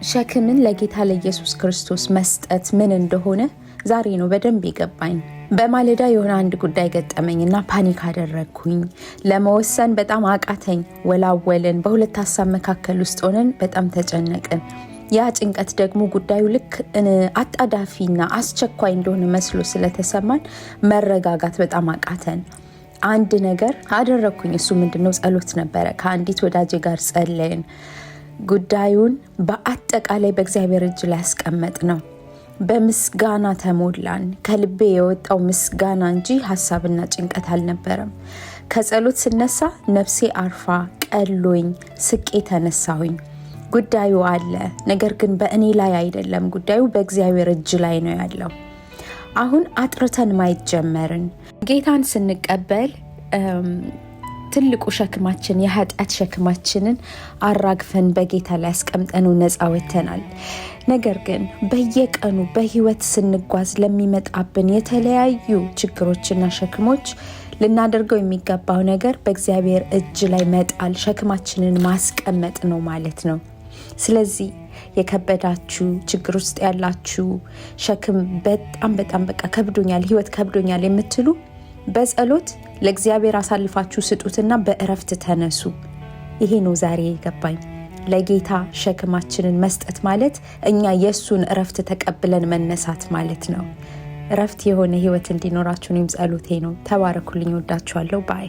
ሸክምን ለጌታ ለኢየሱስ ክርስቶስ መስጠት ምን እንደሆነ ዛሬ ነው በደንብ የገባኝ። በማለዳ የሆነ አንድ ጉዳይ ገጠመኝና ፓኒክ አደረግኩኝ። ለመወሰን በጣም አቃተኝ። ወላወልን። በሁለት ሀሳብ መካከል ውስጥ ሆነን በጣም ተጨነቅን። ያ ጭንቀት ደግሞ ጉዳዩ ልክ አጣዳፊና አስቸኳይ እንደሆነ መስሎ ስለተሰማን መረጋጋት በጣም አቃተን። አንድ ነገር አደረግኩኝ። እሱ ምንድነው? ጸሎት ነበረ። ከአንዲት ወዳጄ ጋር ጸለይን። ጉዳዩን በአጠቃላይ በእግዚአብሔር እጅ ላይ ያስቀመጥ ነው። በምስጋና ተሞላን። ከልቤ የወጣው ምስጋና እንጂ ሀሳብና ጭንቀት አልነበረም። ከጸሎት ስነሳ ነፍሴ አርፋ ቀሎኝ ስቄ ተነሳሁኝ። ጉዳዩ አለ፣ ነገር ግን በእኔ ላይ አይደለም። ጉዳዩ በእግዚአብሔር እጅ ላይ ነው ያለው። አሁን አጥርተን ማየት ጀመርን። ጌታን ስንቀበል ትልቁ ሸክማችን የኃጢአት ሸክማችንን አራግፈን በጌታ ላይ አስቀምጠነው ነፃ ወጥተናል። ነገር ግን በየቀኑ በህይወት ስንጓዝ ለሚመጣብን የተለያዩ ችግሮችና ሸክሞች ልናደርገው የሚገባው ነገር በእግዚአብሔር እጅ ላይ መጣል፣ ሸክማችንን ማስቀመጥ ነው ማለት ነው። ስለዚህ የከበዳችሁ ችግር ውስጥ ያላችሁ ሸክም በጣም በቃ ከብዶኛል፣ ህይወት ከብዶኛል የምትሉ በጸሎት ለእግዚአብሔር አሳልፋችሁ ስጡትና በእረፍት ተነሱ። ይሄ ነው ዛሬ የገባኝ። ለጌታ ሸክማችንን መስጠት ማለት እኛ የሱን እረፍት ተቀብለን መነሳት ማለት ነው። እረፍት የሆነ ህይወት እንዲኖራችሁ እኔም ጸሎቴ ነው። ተባረኩልኝ። ወዳችኋለሁ። ባይ